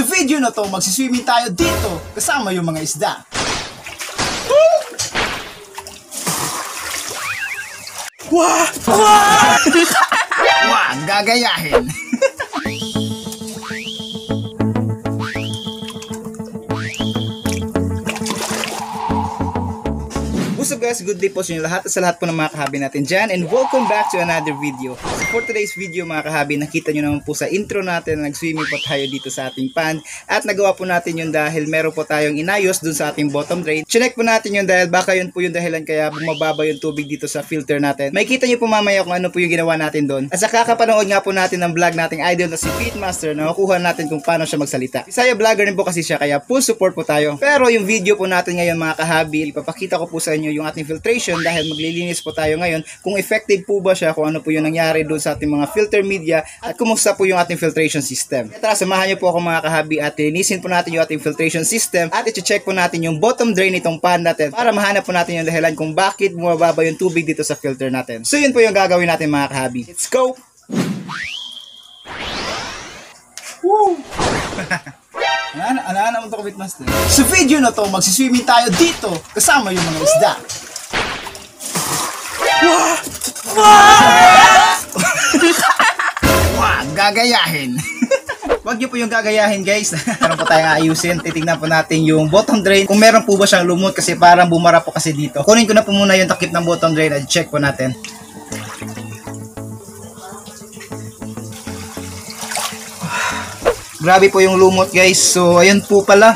Sa video na to, magsiswimming tayo dito kasama yung mga isda. Wah! Wah! Wah! Gagayahin! What's up guys? Good day po sa inyo lahat at sa lahat po ng mga kahabi natin dyan, and welcome back to another video. So for today's video mga kahabi, nakita nyo naman po sa intro natin na nag-swimming po tayo dito sa ating pond, at nagawa po natin yun dahil meron po tayong inayos dun sa ating bottom drain. Chinek po natin yun dahil baka yun po yung dahilan kaya bumababa yung tubig dito sa filter natin. Makikita nyo po mamaya kung ano po yung ginawa natin doon. At sa kakapanood nga po natin ng vlog nating idol na si Pete Master, na makuha natin kung paano siya magsalita. Bisaya vlogger rin po kasi siya, kaya full support po tayo. Pero yung video po natin ngayon mga kahabi, ipapakita ko po sa inyo yung ating filtration dahil maglilinis po tayo ngayon kung effective po ba siya, kung ano po yung nangyari doon sa ating mga filter media, at kumusta po yung ating filtration system. Tara, samahan niyo po ako mga kahabi at linisin po natin yung ating filtration system at i-check po natin yung bottom drain nitong pond natin para mahanap po natin yung dahilan kung bakit bumababa yung tubig dito sa filter natin. So yun po yung gagawin natin mga kahabi. Let's go! Woo! Ano naman ito, Kapit Master? Sa video na to, magsiswimming tayo dito kasama yung mga isda. Wah! Wah! Wah! Gagayahin! Wag nyo po yung gagayahin guys. Meron po tayong ayusin. Titignan po natin yung bottom drain kung meron po ba siyang lumot kasi parang bumara po kasi dito. Kunin ko na po muna yung takip ng bottom drain at check po natin. Grabe po yung lumot guys. So ayun po pala.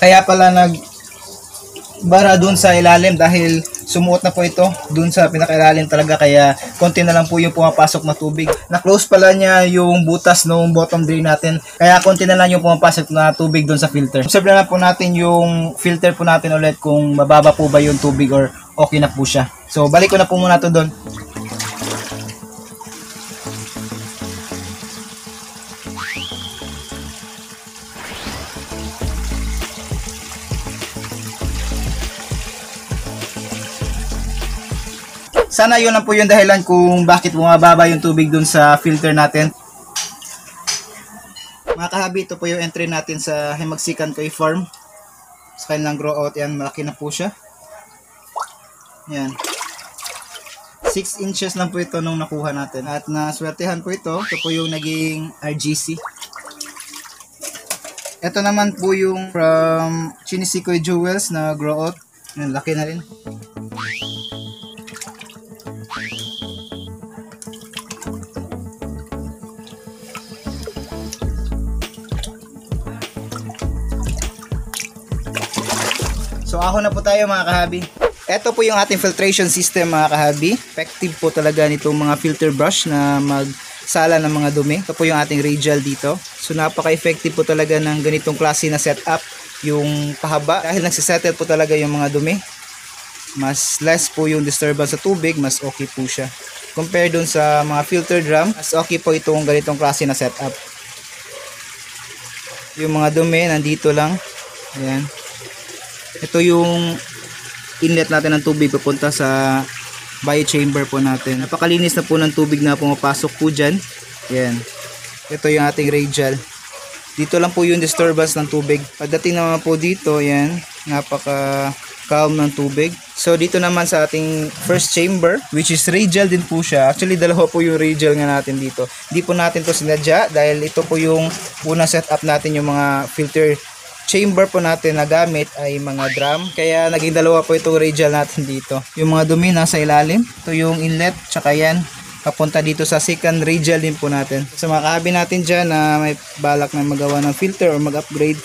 Kaya pala nagbara dun sa ilalim dahil sumuot na po ito dun sa pinakailalim talaga, kaya konti na lang po yung pumapasok na tubig. Na-close pala niya yung butas ng bottom drain natin, kaya konti na lang yung pumapasok na tubig dun sa filter. Observe na lang po natin yung filter po natin ulit kung mababa po ba yung tubig or okay na po siya. So balik ko na po muna to dun. Sana yun lang po yung dahilan kung bakit bumababa yung tubig dun sa filter natin. Mga kahabi, ito po yung entry natin sa Himagsikan Koi Farm. Sa kanilang grow out, yan, malaki na po siya. Yan. 6 inches lang po ito nung nakuha natin. At naswertehan po ito. Ito po yung naging RGC. Ito naman po yung from Chinisikoy Jewels na grow out. Yan, laki na rin. So ako na po tayo mga kahabi. Ito po yung ating filtration system mga kahabi. Effective po talaga nitong mga filter brush na magsala ng mga dumi. Ito po yung ating radial dito. So napaka-effective po talaga ng ganitong klase na setup. Yung pahaba, dahil nagsisettle po talaga yung mga dumi. Mas less po yung disturbance sa tubig, mas okay po siya. Compare dun sa mga filter drum, mas okay po itong ganitong klase na setup. Yung mga dumi nandito lang. Ayan. Ito yung inlet natin ng tubig papunta sa bio chamber po natin. Napakalinis na po ng tubig na pumapasok po dyan. Yan. Ito yung ating radial. Dito lang po yung disturbance ng tubig. Pagdating naman po dito, yan, napaka calm ng tubig. So dito naman sa ating first chamber, which is radial din po siya. Actually dalawa po yung radial nga natin dito. Hindi po natin to sinadya dahil ito po yung unang setup natin, yung mga filter chamber po natin na gamit ay mga drum, kaya naging dalawa po itong radial natin dito. Yung mga dumi nasa ilalim, ito yung inlet, tsaka yan papunta dito sa second radial din po natin. Sa mga kahabi natin dyan na may balak na magawa ng filter or mag-upgrade,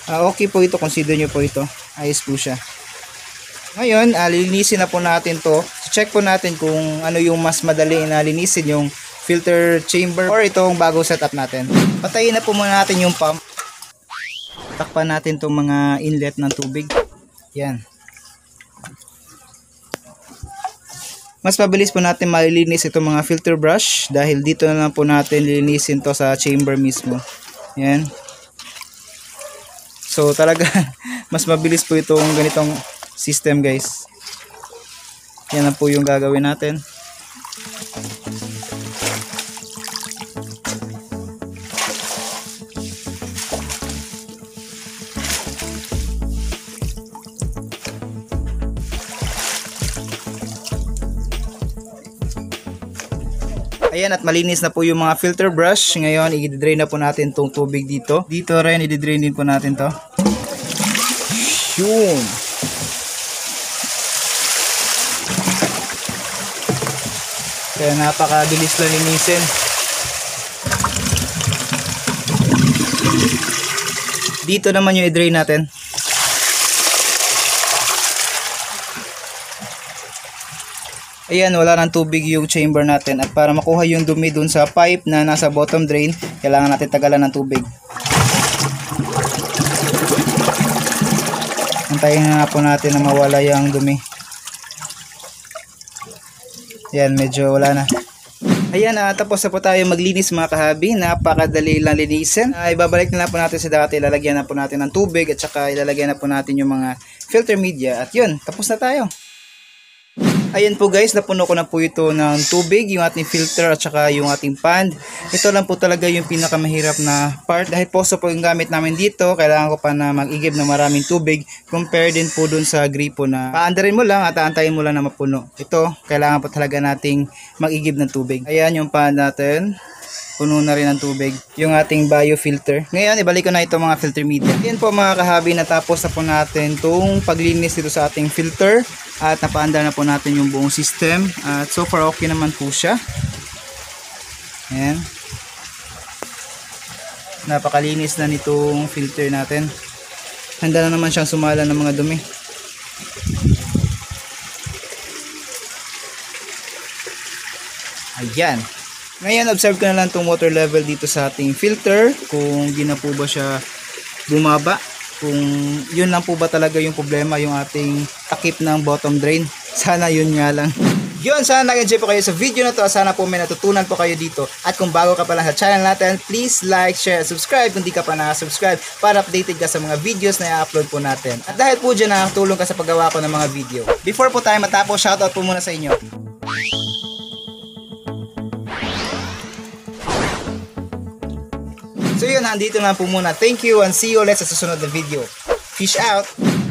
okay po ito, consider nyo po ito, ayos po siya. Ngayon lilinisin na po natin to. Check po natin kung ano yung mas madali na linisin, yung filter chamber or itong bagong setup natin. Patayin na po muna natin yung pump. Takpan natin itong mga inlet ng tubig. Yan. Mas mabilis po natin malilinis itong mga filter brush dahil dito na lang po natin lilinisin to sa chamber mismo. Yan. So talaga mas mabilis po itong ganitong system guys. Yan na po yung gagawin natin. Ayan, at malinis na po yung mga filter brush. Ngayon, i-drain na po natin tong tubig dito. Dito rin, i-drain din po natin to. Yun. Kaya napakabilis lang linisin. Dito naman yung i-drain natin. Ayan, wala nang tubig yung chamber natin. At para makuha yung dumi dun sa pipe na nasa bottom drain, kailangan natin tagalan ng tubig. Antayin na po natin na mawala yung dumi. Ayan, medyo wala na. Ayan, tapos na po tayo maglinis mga kahabi. Napakadali lang linisin. Ibabalik na lang po natin sa dati. Ilalagyan na po natin ng tubig at saka ilalagyan na po natin yung mga filter media. At yun, tapos na tayo. Ayan po guys, napuno ko na po ito ng tubig, yung ating filter at saka yung ating pan. Ito lang po talaga yung pinakamahirap na part. Dahil poso po yung gamit namin dito, kailangan ko pa na mag-igib ng maraming tubig. Compare din po dun sa gripo na paandarin mo lang at aantayin mo lang na mapuno. Ito, kailangan po talaga nating mag-igib ng tubig. Ayan yung pan natin. Puno na rin ng tubig yung ating biofilter. Ngayon, ibalik ko na itong mga filter media. Ayan po mga kahabi, natapos na po natin itong paglinis dito sa ating filter at napaandar na po natin yung buong system at so far okay naman po siya. Ayan. Napakalinis na nitong filter natin. Handa na naman siyang sumala ng mga dumi. Ayan. Ngayon, observe ko na lang itong water level dito sa ating filter. Kung di na po ba siya bumaba. Kung yun lang po ba talaga yung problema, yung ating takip ng bottom drain. Sana yun nga lang. Yun, sana nag-enjoy po kayo sa video na to. Sana po may natutunan po kayo dito. At kung bago ka pa lang sa channel natin, please like, share, subscribe kung di ka pa nakasubscribe para updated ka sa mga videos na i-upload po natin. At dahil po dyan nakatulong ka sa paggawa ko ng mga video. Before po tayo matapos, shoutout po muna sa inyo. So yun, nandito na po muna. Thank you and see you ulit sa susunod na video. Fish out!